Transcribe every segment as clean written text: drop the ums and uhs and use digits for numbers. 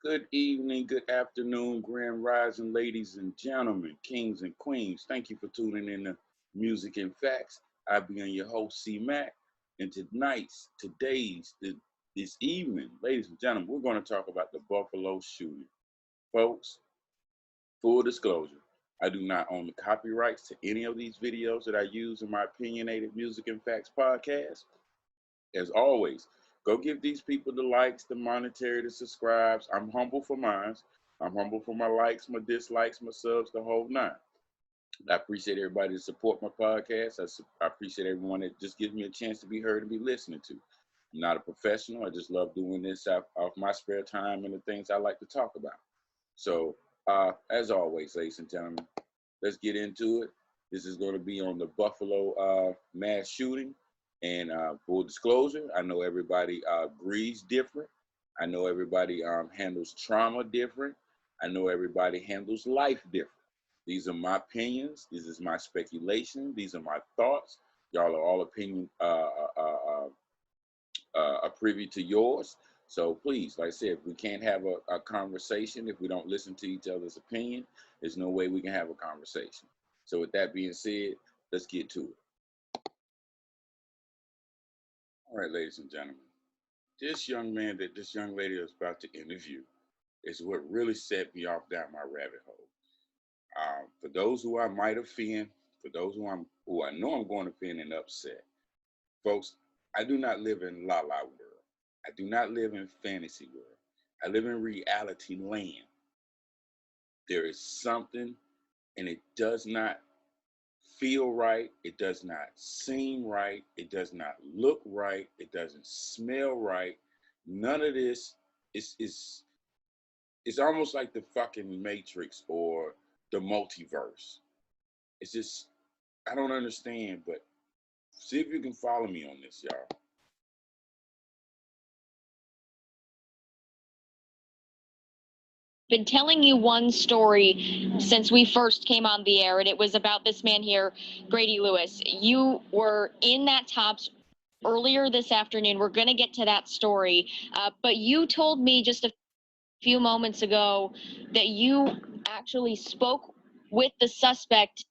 Good evening, good afternoon, grand rising, ladies and gentlemen, kings and queens. Thank you for tuning in to Music and Facts. I'll be on your host, C Mac. And this evening, ladies and gentlemen, we're going to talk about the Buffalo shooting. Folks, full disclosure, I do not own the copyrights to any of these videos that I use in my opinionated Music and Facts podcast. As always, go give these people the likes, the monetary, the subscribes. I'm humble for mine. I'm humble for my likes, my dislikes, my subs, the whole nine. I appreciate everybody that support my podcast. I appreciate everyone that just gives me a chance to be heard and be listening to. I'm not a professional. I just love doing this off my spare time and the things I like to talk about. So, as always, ladies and gentlemen, let's get into it. This is going to be on the Buffalo mass shooting. And full disclosure, I know everybody grieves different. I know everybody handles trauma different. I know everybody handles life different. These are my opinions. This is my speculation. These are my thoughts. Y'all are all privy to yours. So please, like I said, if we can't have a conversation, if we don't listen to each other's opinion, there's no way we can have a conversation. So with that being said, let's get to it. All right, ladies and gentlemen, this young man that this young lady is about to interview is what really set me off down my rabbit hole. For those who I might offend, for those who I know I'm going to offend and upset, folks, I do not live in La La world. I do not live in fantasy world. I live in reality land. There is something, and it does not feel right. It does not seem right. It does not look right. It doesn't smell right. None of this is it's almost like the fucking Matrix or the multiverse. It's just I don't understand, but see if you can follow me on this, y'all. Been telling you one story since we first came on the air, and it was about this man here, Grady Lewis. You were in that Tops earlier this afternoon. We're going to get to that story, but you told me just a few moments ago that you actually spoke with the suspect.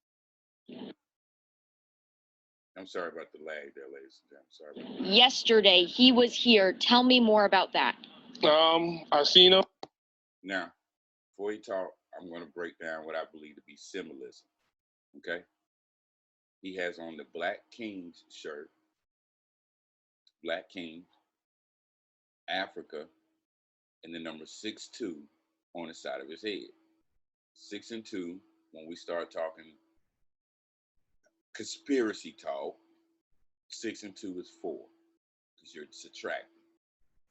I'm sorry about the lag there, ladies and gentlemen. Sorry about that. Yesterday. He was here. Tell me more about that. I seen him. Now, before you talk, I'm going to break down what I believe to be symbolism. Okay? He has on the Black Kings shirt, Black Kings, Africa, and the number 6-2 on the side of his head. 6 and 2, when we start talking conspiracy talk, 6 and 2 is 4, because you're subtracting.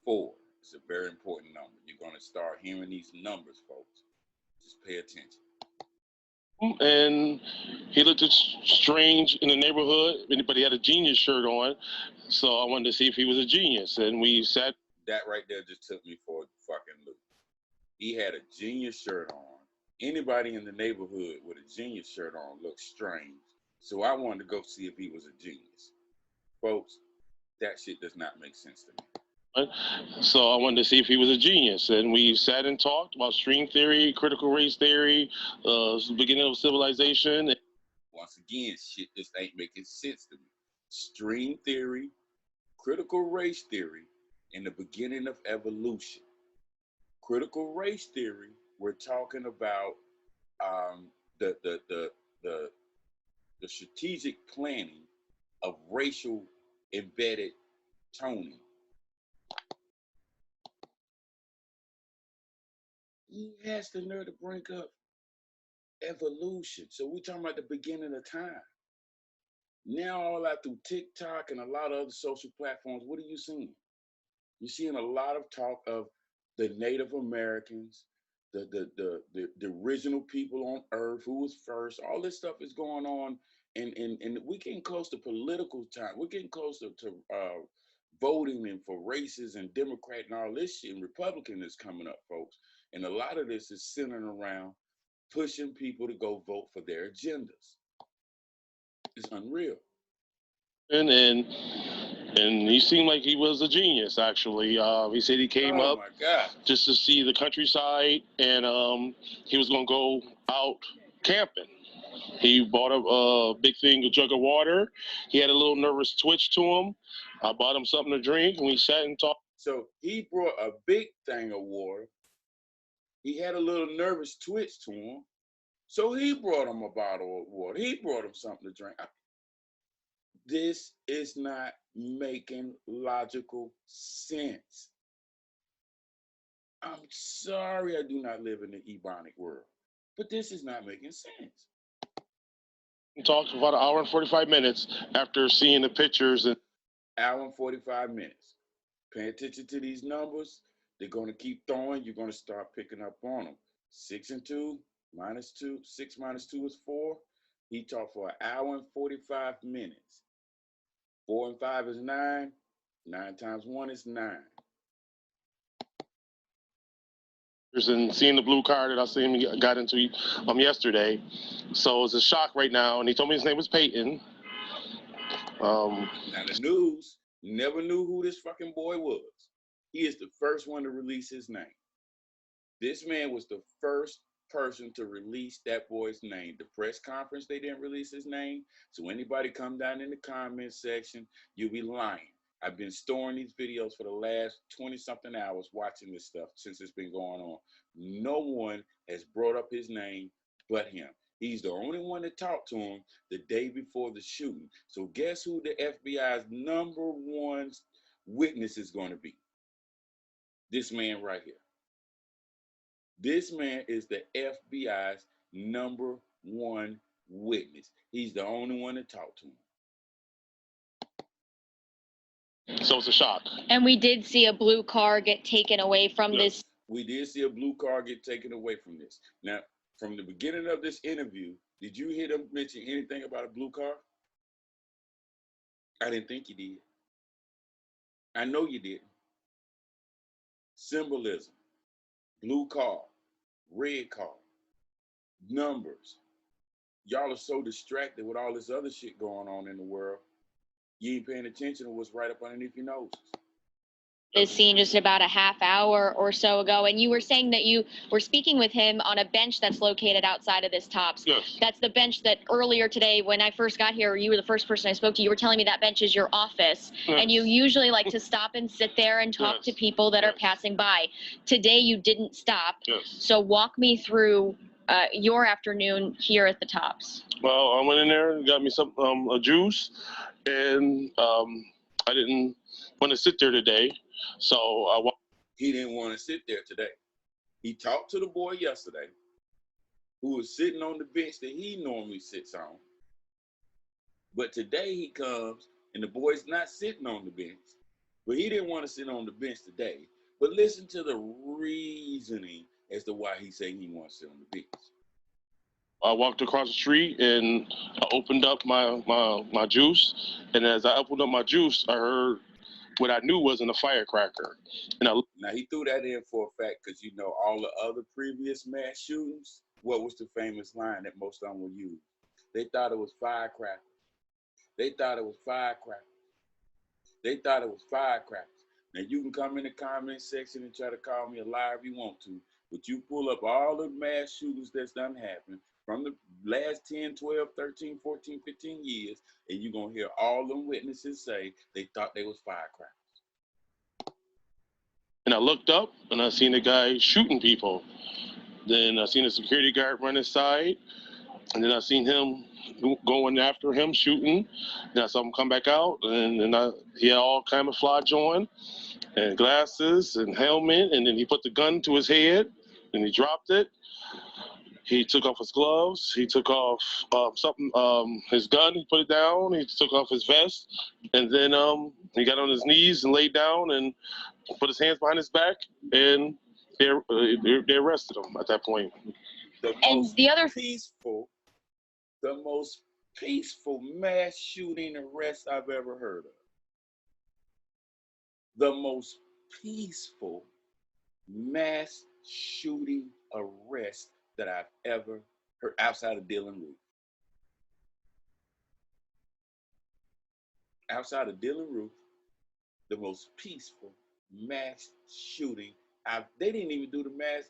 4 is a very important number. You're going to start hearing these numbers, folks. Just pay attention. And he looked strange in the neighborhood, but he had a Genius shirt on. So I wanted to see if he was a genius. And we sat. That right there just took me for a fucking loop. He had a Genius shirt on. Anybody in the neighborhood with a Genius shirt on looked strange. So I wanted to go see if he was a genius. Folks, that shit does not make sense to me. So I wanted to see if he was a genius. And we sat and talked about string theory, critical race theory, beginning of civilization. Once again, shit just ain't making sense to me. String theory, critical race theory, and the beginning of evolution. Critical race theory, we're talking about the, the, the, the, the strategic planning of racial embedded toning. He has the nerve to bring up evolution. So we're talking about the beginning of time. Now, all out through TikTok and a lot of other social platforms, what are you seeing? You're seeing a lot of talk of the Native Americans, the original people on Earth, who was first. All this stuff is going on, and we're getting close to political time. We're getting closer to voting and for races and Democrat and all this shit. And Republican is coming up, folks. And a lot of this is centering around pushing people to go vote for their agendas. It's unreal. And And he seemed like he was a genius, actually. He said he came Oh up my God. just to see the countryside, and he was going to go out camping. He bought a big thing, a jug of water. He had a little nervous twitch to him. I bought him something to drink, and we sat and talked. So he brought a big thing of water. He had a little nervous twitch to him. So he brought him a bottle of water. He brought him something to drink. This is not making logical sense. I'm sorry I do not live in the Ebonic world, but this is not making sense. Talked for about an hour and 45 minutes after seeing the pictures. And Hour and 45 minutes. Pay attention to these numbers. They're going to keep throwing. You're going to start picking up on them. 6 and 2 minus 2. 6 minus 2 is 4. He talked for an hour and 45 minutes. 4 and 5 is 9. 9 times 1 is 9. and seeing the blue car that I seen him got into yesterday. So it's a shock right now. And he told me his name was Peyton. Now the news never knew who this fucking boy was. He is the first one to release his name. This man was the first person to release that boy's name. The press conference, they didn't release his name. So anybody come down in the comment section, you'll be lying. I've been storing these videos for the last 20-something hours watching this stuff since it's been going on. No one has brought up his name but him. He's the only one that talked to him the day before the shooting. So guess who the FBI's #1 witness is going to be? This man right here. This man is the FBI's #1 witness. He's the only one that talked to him. So it's a shock. And we did see a blue car get taken away from this. We did see a blue car get taken away from this. Now, from the beginning of this interview, did you hear them mention anything about a blue car? I didn't think you did. I know you didn't. Symbolism, blue car, red car, numbers. Y'all are so distracted with all this other shit going on in the world. You ain't paying attention to what's right up underneath your noses. This scene just about a half hour or so ago, and you were saying that you were speaking with him on a bench that's located outside of this Tops. Yes. That's the bench that earlier today, when I first got here, you were the first person I spoke to. You were telling me that bench is your office, Yes. and you usually like to stop and sit there and talk Yes. to people that are Yes. passing by. Today, you didn't stop. Yes. So walk me through your afternoon here at the Tops. Well, I went in there and got me some a juice, and I didn't want to sit there today, so He didn't want to sit there today. He talked to the boy yesterday, who was sitting on the bench that he normally sits on. But today he comes, and the boy's not sitting on the bench. But he didn't want to sit on the bench today. But listen to the reasoning as to why he said he wants to sit on the bench. I walked across the street and I opened up my juice, and as I opened up my juice, I heard what I knew wasn't a firecracker. And Now, he threw that in for a fact because, you know, all the other previous mass shootings, what was the famous line that most of them would use? They thought it was firecrackers. They thought it was firecrackers. They thought it was firecrackers. Now, you can come in the comment section and try to call me a liar if you want to, but you pull up all the mass shootings that's done happened from the last 10, 12, 13, 14, 15 years, and you're going to hear all them witnesses say they thought they was firecrackers. And I looked up and I seen a guy shooting people. Then I seen a security guard run inside, and then I seen him going after him shooting. Then I saw him come back out, and he had all camouflage on, and glasses and helmet, and then he put the gun to his head, and he dropped it. He took off his gloves. He took off his gun. He put it down. He took off his vest, and then he got on his knees and laid down and put his hands behind his back, and they arrested him at that point. The most peaceful mass shooting arrest I've ever heard of. The most peaceful mass shooting arrest that I've ever heard outside of Dylan Roof. Outside of Dylan Roof, the most peaceful mass shooting. They didn't even do the mass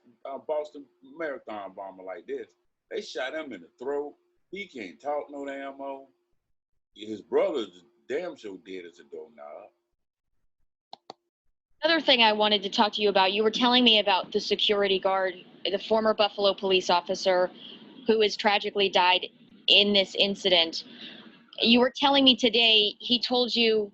Boston Marathon bomber like this. They shot him in the throat. He can't talk no damn more. His brother's damn sure dead as a doorknob. Another thing I wanted to talk to you about, you were telling me about the security guard, the former Buffalo police officer who has tragically died in this incident. You were telling me today he told you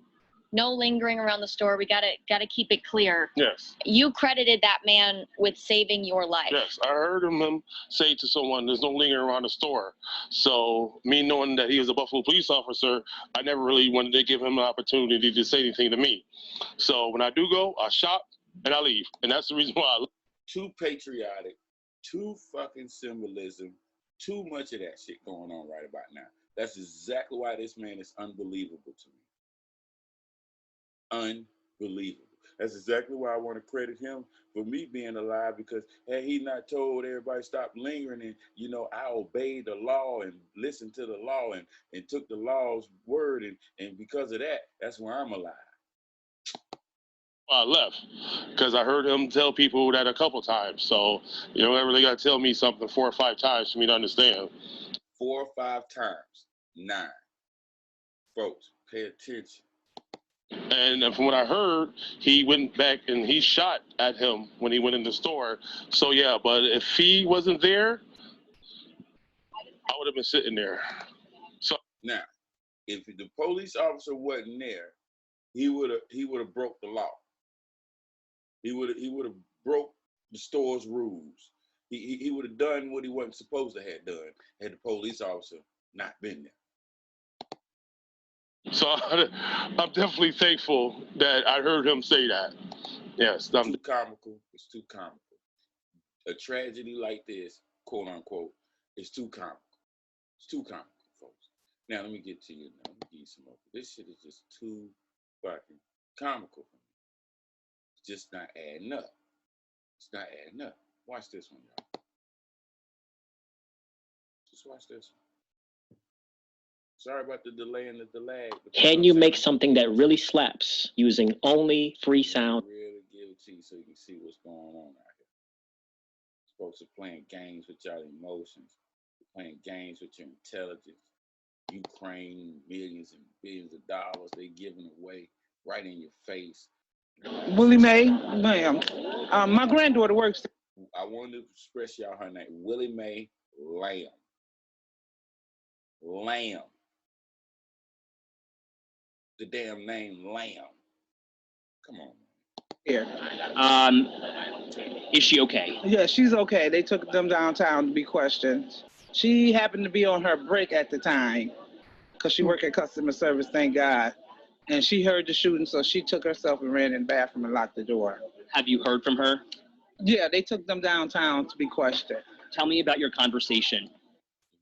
no lingering around the store. We gotta keep it clear. Yes. You credited that man with saving your life. Yes, I heard him say to someone, "There's no lingering around the store." So, me knowing that he was a Buffalo police officer, I never really wanted to give him an opportunity to say anything to me. So, when I do go, I shop and I leave, and that's the reason why. Too patriotic, too fucking symbolism, too much of that shit going on right about now. That's exactly why this man is unbelievable to me. Unbelievable. That's exactly why I want to credit him for me being alive, because had he not told everybody stop lingering, and you know, I obeyed the law and listened to the law and took the law's word, and because of that, that's why I'm alive. I left because I heard him tell people that a couple times. So, you don't really got to tell me something 4 or 5 times for me to understand. 4 or 5 times, 9. Folks, pay attention. And from what I heard, he went back and he shot at him when he went in the store. So, yeah, but if he wasn't there, I would have been sitting there. So Now, if the police officer wasn't there, he would have broke the law. He would have broke the store's rules. He would have done what he wasn't supposed to have done had the police officer not been there. So I'm definitely thankful that I heard him say that. Yes. Too comical. It's too comical. A tragedy like this, quote unquote, is too comical. It's too comical, folks. Now let me get to you. Now let me give you some more. This shit is just too fucking comical for me. It's just not adding up. It's not adding up. Watch this one, y'all. Just watch this one. Sorry about the delay and the lag. Can you make something that really slaps using only free sound? Really give it to you so you can see what's going on out here. Folks are playing games with your emotions. You're playing games with your intelligence. Ukraine, millions and billions of dollars they giving away right in your face. Willie Mae, ma'am. My granddaughter works. I wanted to express y'all her name. Willie Mae Lamb. Lamb. The damn name Lamb. Come on. Here. Is she okay? Yeah, she's okay. They took them downtown to be questioned. She happened to be on her break at the time because she worked at customer service, thank God. And she heard the shooting, so she took herself and ran in the bathroom and locked the door. Have you heard from her? Yeah, they took them downtown to be questioned. Tell me about your conversation.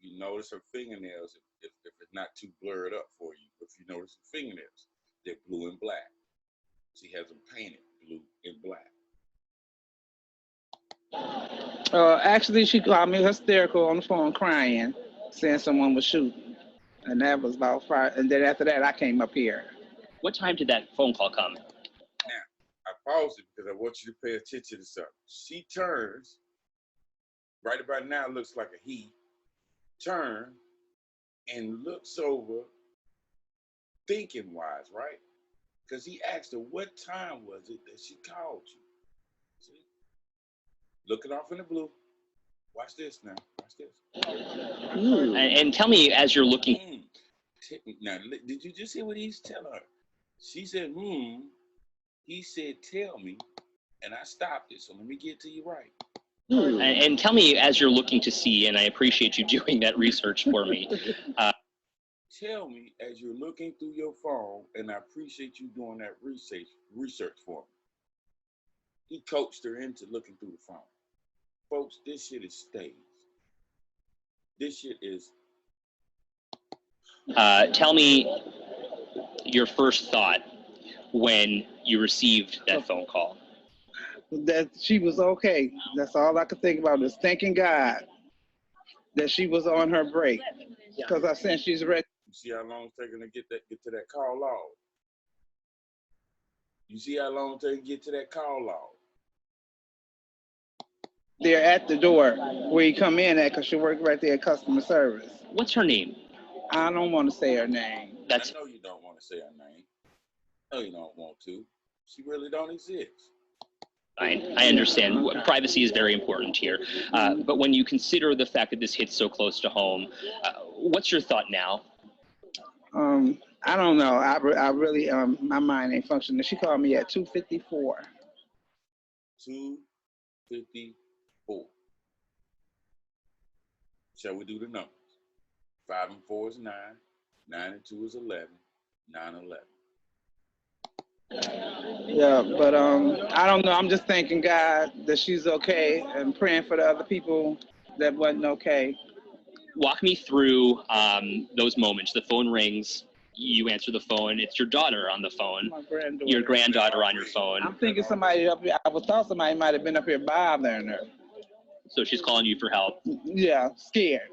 If you notice her fingernails, if it's not too blurred up for you, if you notice her fingernails, they're blue and black. She has them painted blue and black. Actually, she called me hysterical on the phone crying, saying someone was shooting. And that was about 5. And then after that, I came up here. What time did that phone call come? Now, I paused it because I want you to pay attention to something. She turns, right about now, looks like a he, turn and looks over, thinking wise, right? Because he asked her, what time was it that she called you? See? Looking off in the blue. Watch this now. Watch this. And tell me as you're looking. Now, did you just hear what he's telling her? She said, He said, tell me. And I stopped it. So let me get to you right. And tell me as you're looking to see, and I appreciate you doing that research for me. Tell me as you're looking through your phone, and I appreciate you doing that research for me. He coached her into looking through the phone. Folks, this shit is staged. This shit is. Tell me your first thought when you received that phone call. That she was okay. That's all I could think about is thanking God that she was on her break. Because I said she's ready. You see how long it's taking to get to that call log? You see how long till you get to that call log? They're at the door where you come in at, because she works right there at customer service. What's her name? I don't want to say her name. That's I know you don't want to say her name. No, you don't want to. She really don't exist. fine. I understand. Privacy is very important here. But when you consider the fact that this hits so close to home, what's your thought now? I don't know. I really, my mind ain't functioning. She called me at 2:54. 2:54. Shall we do the numbers? 5 and 4 is 9. 9 and 2 is 11. 9, 11. Yeah, but I don't know. I'm just thanking God that she's okay and praying for the other people that wasn't okay. Walk me through those moments. The phone rings. You answer the phone. It's your daughter on the phone. My granddaughter. Your granddaughter on your phone. I'm thinking somebody up here. I thought somebody might have been up here bothering her. So she's calling you for help. Yeah, scared,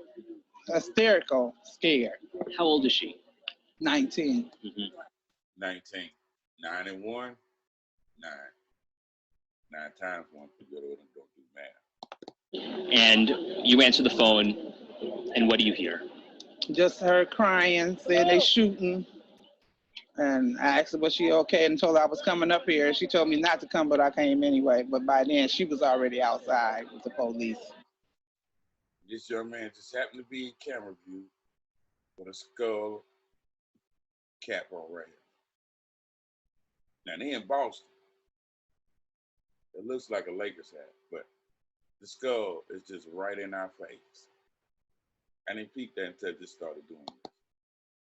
hysterical, scared. How old is she? 19. 19. 9 and 1. 9. 9 times 1 for good order. Don't do math. And you answer the phone, and what do you hear? Just her crying, saying they shooting. And I asked her, was she okay, and told her I was coming up here. She told me not to come, but I came anyway. But by then, she was already outside with the police. This young man just happened to be in camera view with a skull cap on right here. Now, they in Boston. It looks like a Lakers hat, but the skull is just right in our face. I didn't peep that until I just started doing this.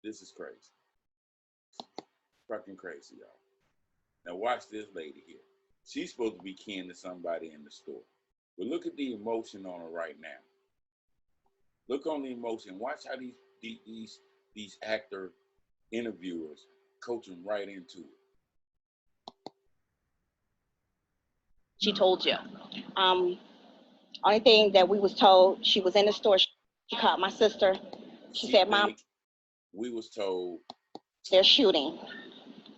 This is crazy. Fucking crazy, y'all. Now watch this lady here. She's supposed to be kin to somebody in the store. But look at the emotion on her right now. Look on the emotion. Watch how these actor interviewers coach them right into it. She told you. Only thing that we was told, she was in the store. She called my sister. She said, "Mom, we was told they're shooting."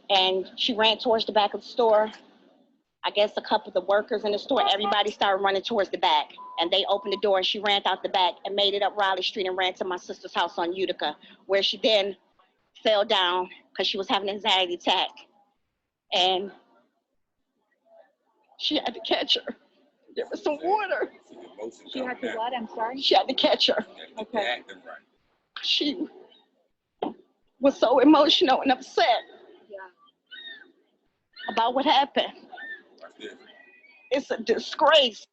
And she ran towards the back of the store. I guess a couple of the workers in the store, everybody started running towards the back. And they opened the door and she ran out the back and made it up Raleigh Street and ran to my sister's house on Utica, where she then fell down because she was having an anxiety attack. And she had to catch her. There was some water. She had to what? I'm sorry. She had to catch her. Okay. Acting right. She was so emotional and upset about what happened. Watch this. It's a disgrace.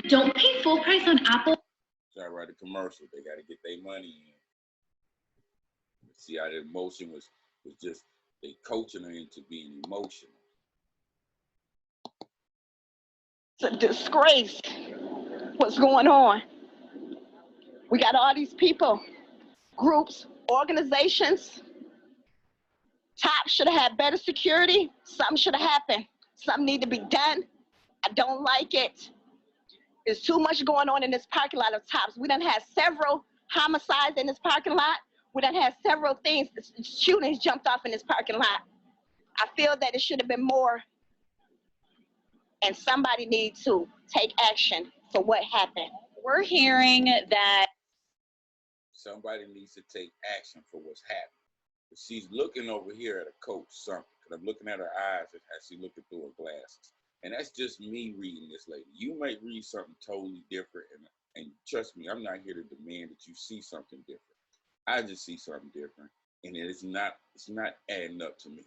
Don't pay full price on Apple. Try to write a commercial. They got to get their money in. See how the emotion was just, they coaching her into being emotional. It's a disgrace what's going on. We got all these people, groups, organizations. TOPS should have had better security. Something should have happened. Something need to be done. I don't like it. There's too much going on in this parking lot of TOPS. We done had several homicides in this parking lot. We done had several things, shootings jumped off in this parking lot. I feel that it should have been more, and somebody needs to take action for what happened. We're hearing that Somebody needs to take action for what's happening. She's looking over here at a coach something, because I'm looking at her eyes as she's looking through her glasses. And that's just me reading this lady. You might read something totally different, and trust me, I'm not here to demand that you see something different. I just see something different, and it's not adding up to me.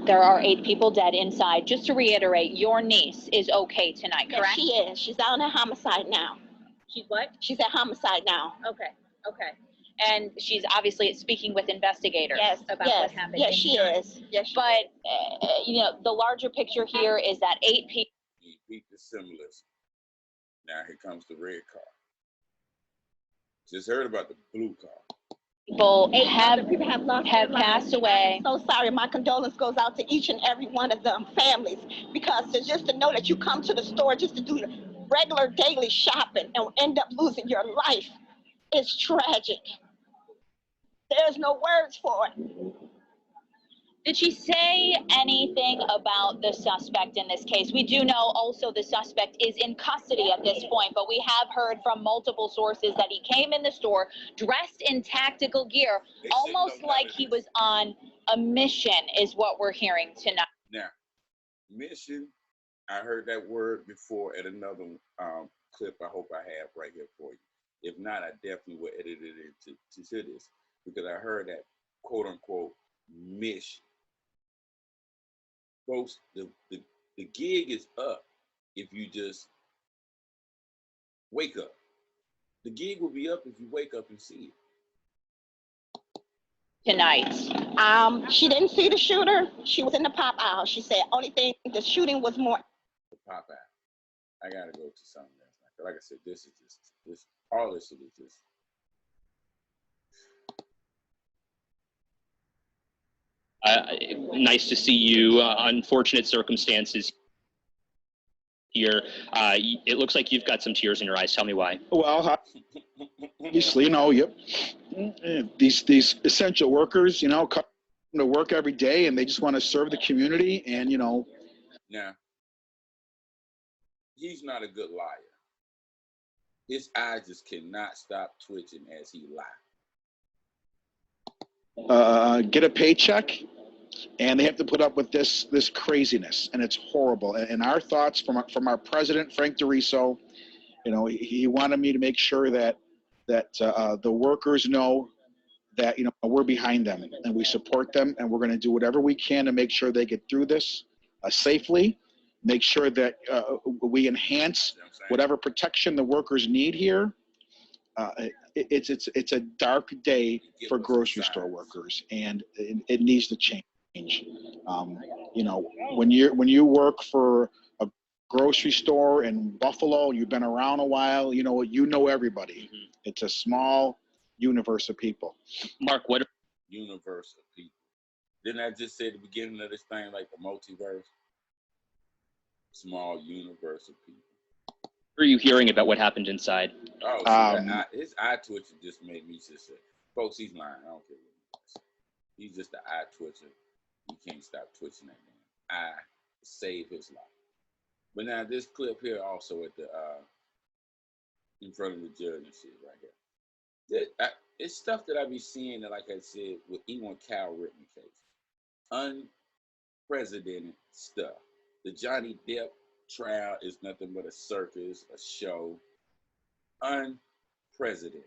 there are 8 people dead inside. Just to reiterate, your niece is okay tonight, Yes, correct? she is. She's down at homicide now. She's what? She's at homicide now. Okay. And she's obviously speaking with investigators Yes, about yes, what happened. yes, in she here. is. Yes, she But, the larger picture here is that 8 people. You beat the symbolism. Now here comes the red car. Just heard about the blue car. People have lost their passed lives. away. I'm so sorry. My condolence goes out to each and every one of them families, because to just to know that you come to the store just to do regular daily shopping and end up losing your life is tragic. There's no words for it. Did she say anything about the suspect in this case? We do know also the suspect is in custody at this point, but we have heard from multiple sources that he came in the store dressed in tactical gear, almost like he was on a mission, is what we're hearing tonight. Now, mission, I heard that word before at another clip I hope I have right here for you. If not, I definitely will edit it into this, because I heard that quote unquote mission. Folks, the gig is up if you just wake up. The gig will be up if you wake up and see it. Tonight. She didn't see the shooter. She was in the pop aisle. She said only thing, the shooting was more. The pop aisle. I gotta go to something else. Like I said, this is just all this shit is just. Nice to see you. Unfortunate circumstances here. It looks like you've got some tears in your eyes. Tell me why. Well, obviously, these essential workers, come to work every day and they just want to serve the community, and Now, he's not a good liar. His eyes just cannot stop twitching as he lies. Get a paycheck, and they have to put up with this craziness, and it's horrible. And our thoughts from our president, Frank DeRiso, he wanted me to make sure that the workers know that we're behind them and we support them, and we're going to do whatever we can to make sure they get through this safely. Make sure that we enhance whatever protection the workers need here. It's a dark day for grocery store workers, and it needs to change. When you work for a grocery store in Buffalo, you've been around a while, you know everybody. Mm-hmm. It's a small universe of people. Mark, what universe of people? Didn't I just say at the beginning of this thing, like the multiverse? Small universe of people. What are you hearing about what happened inside? Oh, his eye twitcher just made me just say, folks, he's lying. I don't care what he says. He's just an eye twitcher. You can't stop twitching that man. I save his life. But now this clip here also at the in front of the judge and shit right here. It's stuff that I be seeing that, like I said, with even Cal Ripken case. Unprecedented stuff. The Johnny Depp trial is nothing but a circus, a show. Unprecedented.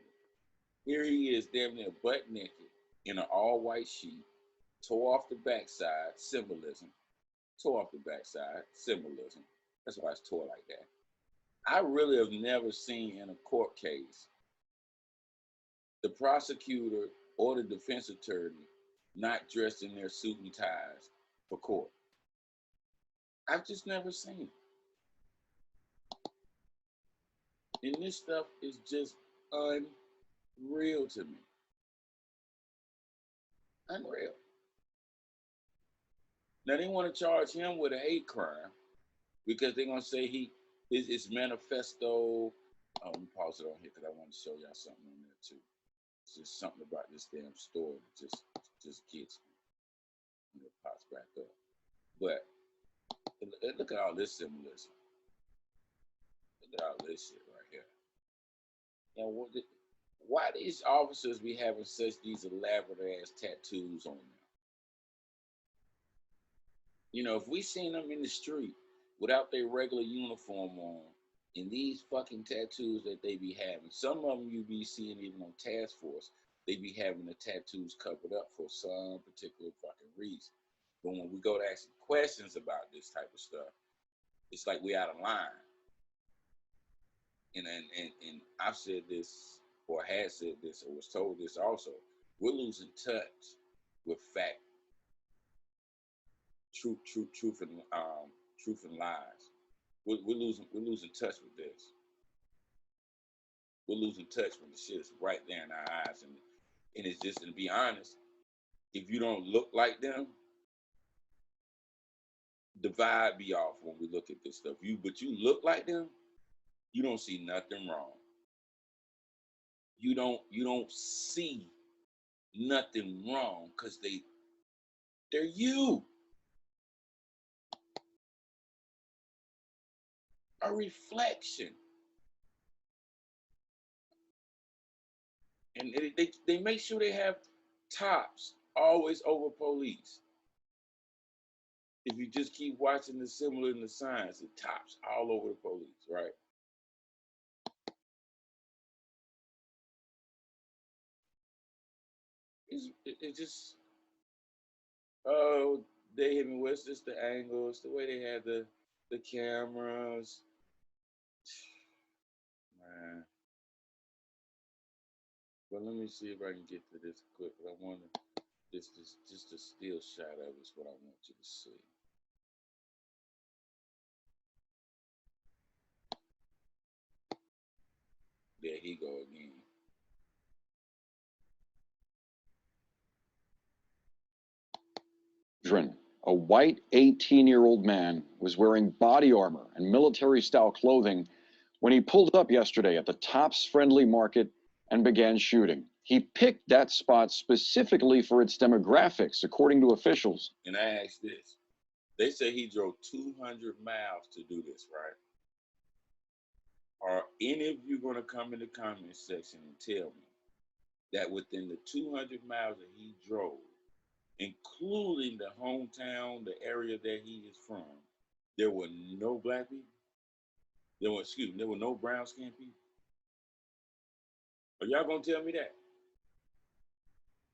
Here he is, damn near butt naked in an all-white sheet, tore off the backside, symbolism. Tore off the backside, symbolism. That's why it's tore like that. I really have never seen in a court case the prosecutor or the defense attorney not dressed in their suit and ties for court. I've just never seen it. And this stuff is just unreal to me. Unreal. Now they want to charge him with a hate crime because they're gonna say his manifesto. Let me pause it on here because I want to show y'all something on there too. It's just something about this damn story that just gets me. It pops back up. But look at all this symbolism. Look at all this shit right here. Now, why these officers be having these elaborate ass tattoos on them? If we seen them in the street without their regular uniform on, and these fucking tattoos that they be having, some of them you be seeing even on task force, they be having the tattoos covered up for some particular fucking reason. But when we go to ask questions about this type of stuff, it's like we out of line. And I've said this, or had said this, or was told this also. We're losing touch with fact, truth and lies. We're losing touch with this. We're losing touch when the shit is right there in our eyes, and it's just, to be honest, if you don't look like them, the vibe be off when we look at this stuff. But you look like them, you don't see nothing wrong. You don't see nothing wrong because They're you. A reflection. And they make sure they have tops always over police. If you just keep watching the symbol and the signs, it tops all over the police, right? It's just, oh, they hit me with it's just the angles, the way they had the cameras. Man. But let me see if I can get to this quick. I want to, just a still shot of it is what I want you to see. There he go again. A white 18-year-old man was wearing body armor and military-style clothing when he pulled up yesterday at the Tops Friendly Market and began shooting. He picked that spot specifically for its demographics, according to officials. And I asked this. They say he drove 200 miles to do this, right? Are any of you going to come in the comment section and tell me that within the 200 miles that he drove, including the hometown, the area that he is from, there were no black people? There were no brown skinned people? Are y'all gonna tell me that?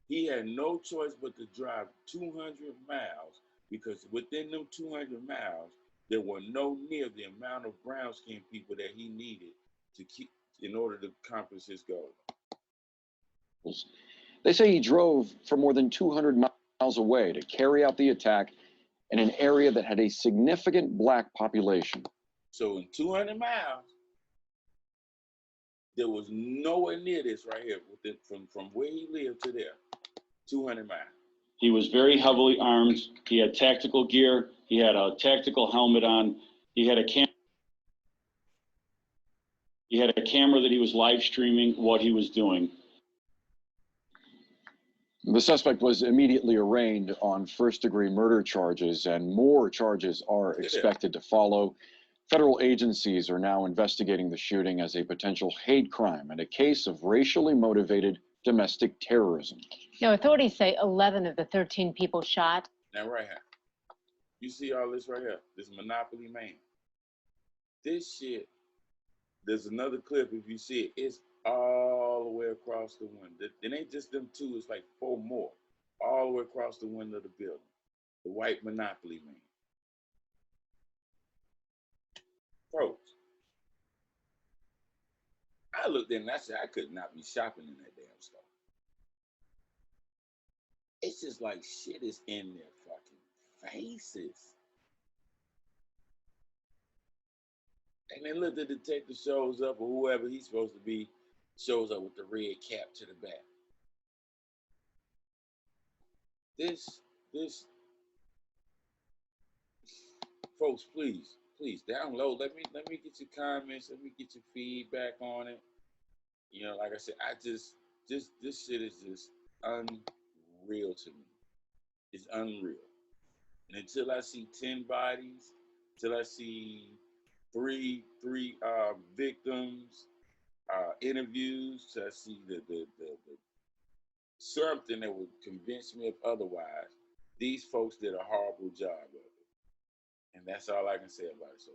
He had no choice but to drive 200 miles because within them 200 miles, there were no near the amount of brown skinned people that he needed to keep in order to accomplish his goal. They say he drove for more than 200 miles away to carry out the attack in an area that had a significant black population. So in 200 miles, there was nowhere near this right here, from where he lived to there, 200 miles. He was very heavily armed. He had tactical gear. He had a tactical helmet on. He had a camera that he was live streaming what he was doing. The suspect was immediately arraigned on first-degree murder charges, and more charges are expected to follow. Federal agencies are now investigating the shooting as a potential hate crime and a case of racially motivated domestic terrorism. Now, authorities say 11 of the 13 people shot. Now, right here, you see all this right here, this Monopoly man. This shit, there's another clip, if you see it, it's all the way across the window. It ain't just them two, it's like 4 more, all the way across the window of the building. The white Monopoly man. Folks, I looked in and I said, I could not be shopping in that damn store. It's just like shit is in their fucking faces. And then look, the detective shows up, or whoever he's supposed to be, shows up with the red cap to the back. This, folks, please download. Let me get your comments. Let me get your feedback on it. You know, like I said, this shit is just unreal to me. It's unreal. And until I see 10 bodies, until I see three victims, interviews, till I see the something that would convince me of otherwise, these folks did a horrible job of it. And that's all I can say about it. So,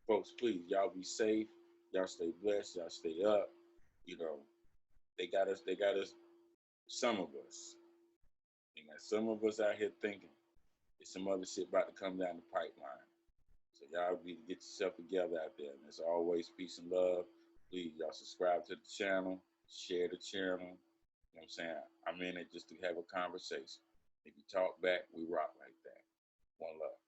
folks, please, y'all be safe. Y'all stay blessed. Y'all stay up. You know, they got us, some of us. They got some of us out here thinking there's some other shit about to come down the pipeline. So y'all need to get yourself together out there. And as always, peace and love. Please, y'all subscribe to the channel, share the channel. You know what I'm saying? I'm in it just to have a conversation. If you talk back, we rock like that. One love.